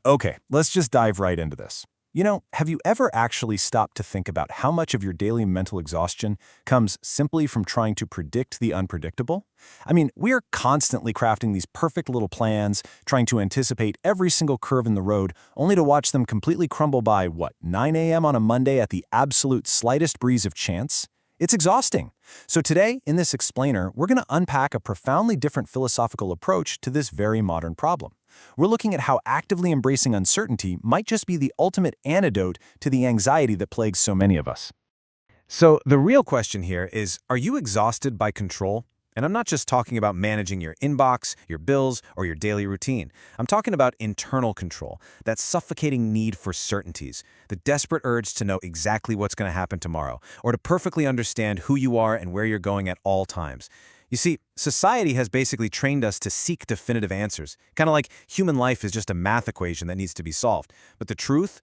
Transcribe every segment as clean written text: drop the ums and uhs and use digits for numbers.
Okay, let's just dive right into this. Have you ever actually stopped to think about how much of your daily mental exhaustion comes simply from trying to predict the unpredictable? I mean, we're constantly crafting these perfect little plans, trying to anticipate every single curve in the road, only to watch them completely crumble by, 9 a.m. on a Monday at the absolute slightest breeze of chance? It's exhausting. So today, in this explainer, we're going to unpack a profoundly different philosophical approach to this very modern problem. We're looking at how actively embracing uncertainty might just be the ultimate antidote to the anxiety that plagues so many of us. So the real question here is, are you exhausted by control? And I'm not just talking about managing your inbox, your bills, or your daily routine. I'm talking about internal control, that suffocating need for certainties, the desperate urge to know exactly what's going to happen tomorrow, or to perfectly understand who you are and where you're going at all times. You see, society has basically trained us to seek definitive answers, kind of like human life is just a math equation that needs to be solved. But the truth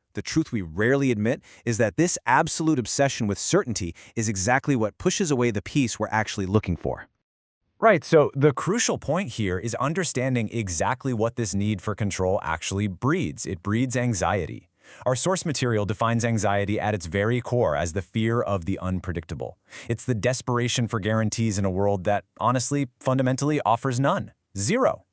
we rarely admit, is that this absolute obsession with certainty is exactly what pushes away the peace we're actually looking for. Right, so the crucial point here is understanding exactly what this need for control actually breeds. It breeds anxiety. Our source material defines anxiety at its very core as the fear of the unpredictable. It's the desperation for guarantees in a world that, honestly, fundamentally offers none. Zero.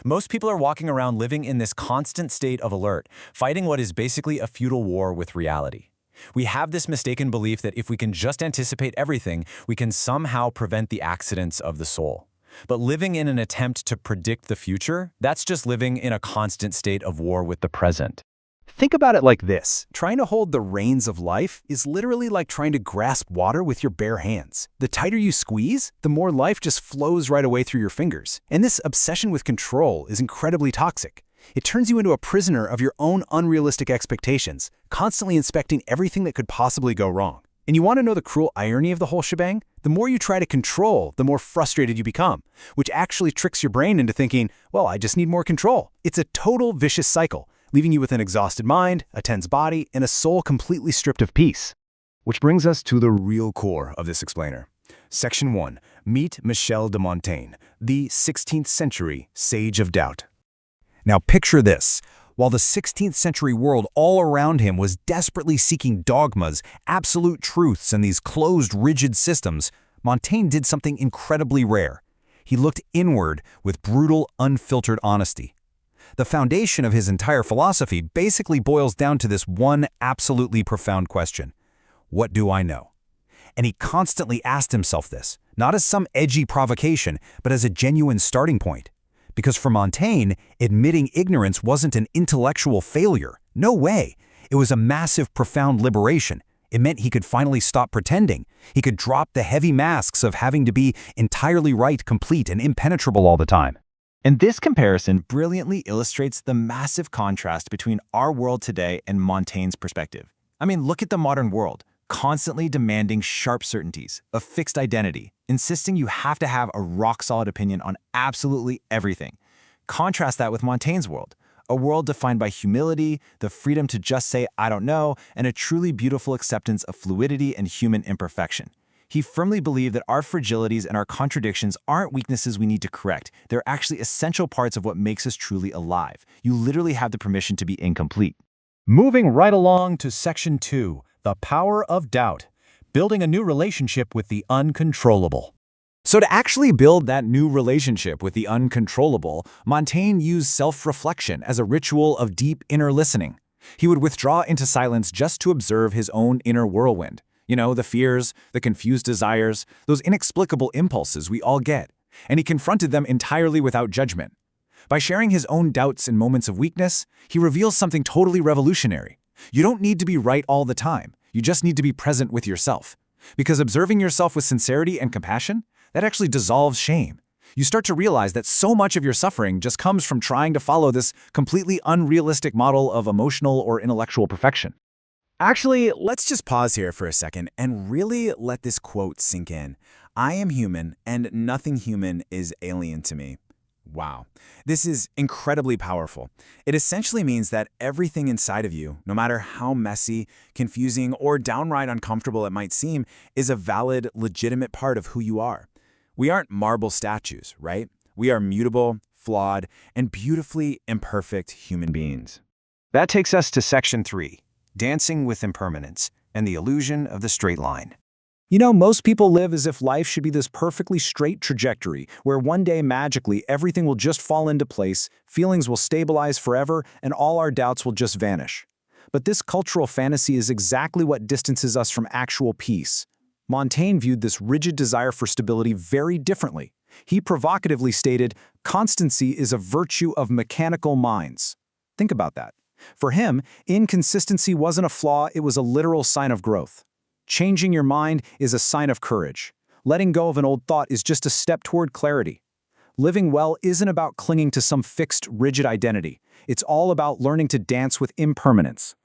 Most people are walking around living in this constant state of alert, fighting what is basically a futile war with reality. We have this mistaken belief that if we can just anticipate everything, we can somehow prevent the accidents of the soul. But living in an attempt to predict the future, that's just living in a constant state of war with the present. Think about it like this. Trying to hold the reins of life is literally like trying to grasp water with your bare hands. The tighter you squeeze, the more life just flows right away through your fingers. And this obsession with control is incredibly toxic. It turns you into a prisoner of your own unrealistic expectations, constantly inspecting everything that could possibly go wrong. And you want to know the cruel irony of the whole shebang? The more you try to control, the more frustrated you become, which actually tricks your brain into thinking, well, I just need more control. It's a total vicious cycle, leaving you with an exhausted mind, a tense body, and a soul completely stripped of peace. Which brings us to the real core of this explainer. Section 1. Meet Michel de Montaigne, the 16th century sage of doubt. Now picture this. While the 16th century world all around him was desperately seeking dogmas, absolute truths, and these closed, rigid systems, Montaigne did something incredibly rare. He looked inward with brutal, unfiltered honesty. The foundation of his entire philosophy basically boils down to this one absolutely profound question. What do I know? And he constantly asked himself this, not as some edgy provocation, but as a genuine starting point. Because for Montaigne, admitting ignorance wasn't an intellectual failure. No way. It was a massive, profound liberation. It meant he could finally stop pretending. He could drop the heavy masks of having to be entirely right, complete, and impenetrable all the time. And this comparison brilliantly illustrates the massive contrast between our world today and Montaigne's perspective. I mean, look at the modern world, constantly demanding sharp certainties, a fixed identity, insisting you have to have a rock-solid opinion on absolutely everything. Contrast that with Montaigne's world, a world defined by humility, the freedom to just say, I don't know, and a truly beautiful acceptance of fluidity and human imperfection. He firmly believed that our fragilities and our contradictions aren't weaknesses we need to correct. They're actually essential parts of what makes us truly alive. You literally have the permission to be incomplete. Moving right along to Section 2, the power of doubt, building a new relationship with the uncontrollable. So to actually build that new relationship with the uncontrollable, Montaigne used self-reflection as a ritual of deep inner listening. He would withdraw into silence just to observe his own inner whirlwind. The fears, the confused desires, those inexplicable impulses we all get. And he confronted them entirely without judgment. By sharing his own doubts in moments of weakness, he reveals something totally revolutionary. You don't need to be right all the time. You just need to be present with yourself. Because observing yourself with sincerity and compassion, that actually dissolves shame. You start to realize that so much of your suffering just comes from trying to follow this completely unrealistic model of emotional or intellectual perfection. Actually, let's just pause here for a second and really let this quote sink in. I am human, and nothing human is alien to me. Wow. This is incredibly powerful. It essentially means that everything inside of you, no matter how messy, confusing, or downright uncomfortable it might seem, is a valid, legitimate part of who you are. We aren't marble statues, right? We are mutable, flawed, and beautifully imperfect human beings. That takes us to section 3, dancing with impermanence and the illusion of the straight line. Most people live as if life should be this perfectly straight trajectory where one day magically everything will just fall into place, feelings will stabilize forever, and all our doubts will just vanish. But this cultural fantasy is exactly what distances us from actual peace. Montaigne viewed this rigid desire for stability very differently. He provocatively stated, "Constancy is a virtue of mechanical minds." Think about that. For him, inconsistency wasn't a flaw, it was a literal sign of growth. Changing your mind is a sign of courage. Letting go of an old thought is just a step toward clarity. Living well isn't about clinging to some fixed, rigid identity. It's all about learning to dance with impermanence.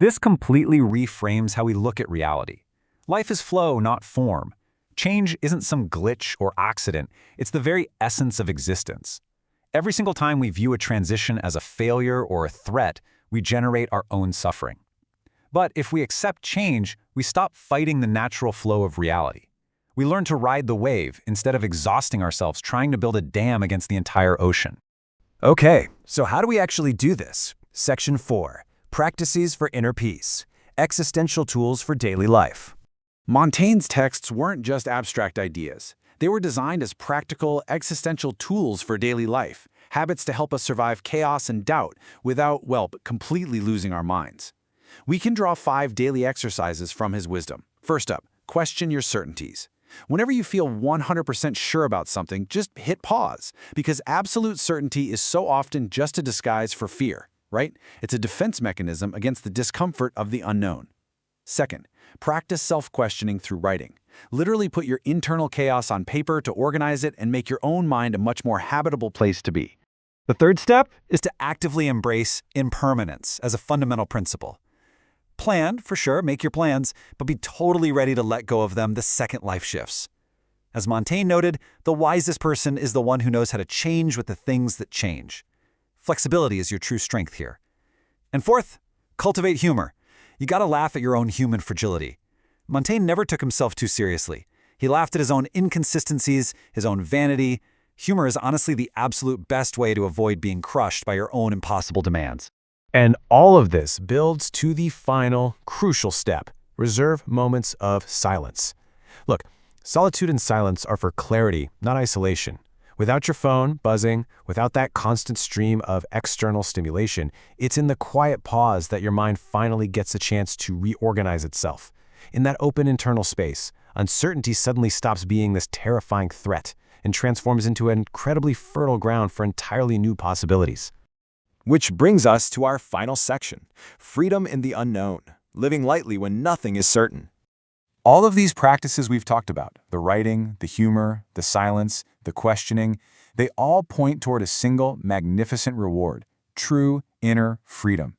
This completely reframes how we look at reality. Life is flow, not form. Change isn't some glitch or accident, it's the very essence of existence. Every single time we view a transition as a failure or a threat, we generate our own suffering. But if we accept change, we stop fighting the natural flow of reality. We learn to ride the wave instead of exhausting ourselves trying to build a dam against the entire ocean. Okay, so how do we actually do this? Section 4, Practices for Inner Peace, Existential Tools for Daily Life. Montaigne's texts weren't just abstract ideas. They were designed as practical, existential tools for daily life, habits to help us survive chaos and doubt without, completely losing our minds. We can draw 5 daily exercises from his wisdom. First up, question your certainties. Whenever you feel 100% sure about something, just hit pause, because absolute certainty is so often just a disguise for fear, right? It's a defense mechanism against the discomfort of the unknown. Second, practice self-questioning through writing. Literally put your internal chaos on paper to organize it and make your own mind a much more habitable place to be. The third step is to actively embrace impermanence as a fundamental principle. Plan, for sure, make your plans, but be totally ready to let go of them the second life shifts. As Montaigne noted, the wisest person is the one who knows how to change with the things that change. Flexibility is your true strength here. And fourth, cultivate humor. You gotta laugh at your own human fragility. Montaigne never took himself too seriously. He laughed at his own inconsistencies, his own vanity. Humor is honestly the absolute best way to avoid being crushed by your own impossible demands. And all of this builds to the final, crucial step, reserve moments of silence. Look, solitude and silence are for clarity, not isolation. Without your phone buzzing, without that constant stream of external stimulation, it's in the quiet pause that your mind finally gets a chance to reorganize itself. In that open internal space, uncertainty suddenly stops being this terrifying threat and transforms into an incredibly fertile ground for entirely new possibilities. Which brings us to our final section, freedom in the unknown, living lightly when nothing is certain. All of these practices we've talked about, the writing, the humor, the silence, the questioning, they all point toward a single magnificent reward, true inner freedom.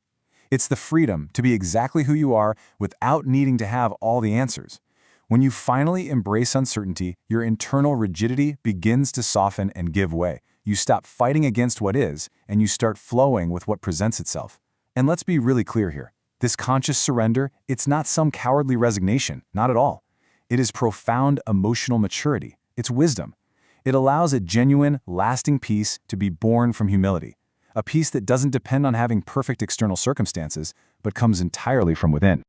It's the freedom to be exactly who you are without needing to have all the answers. When you finally embrace uncertainty, your internal rigidity begins to soften and give way. You stop fighting against what is, and you start flowing with what presents itself. And let's be really clear here. This conscious surrender, it's not some cowardly resignation, not at all. It is profound emotional maturity. It's wisdom. It allows a genuine, lasting peace to be born from humility. A peace that doesn't depend on having perfect external circumstances, but comes entirely from within.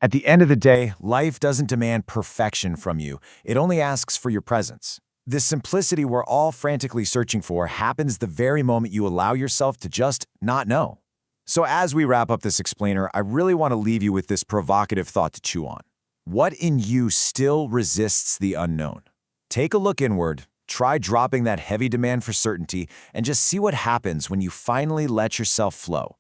At the end of the day, life doesn't demand perfection from you. It only asks for your presence. This simplicity we're all frantically searching for happens the very moment you allow yourself to just not know. So as we wrap up this explainer, I really want to leave you with this provocative thought to chew on. What in you still resists the unknown? Take a look inward, try dropping that heavy demand for certainty, and just see what happens when you finally let yourself flow.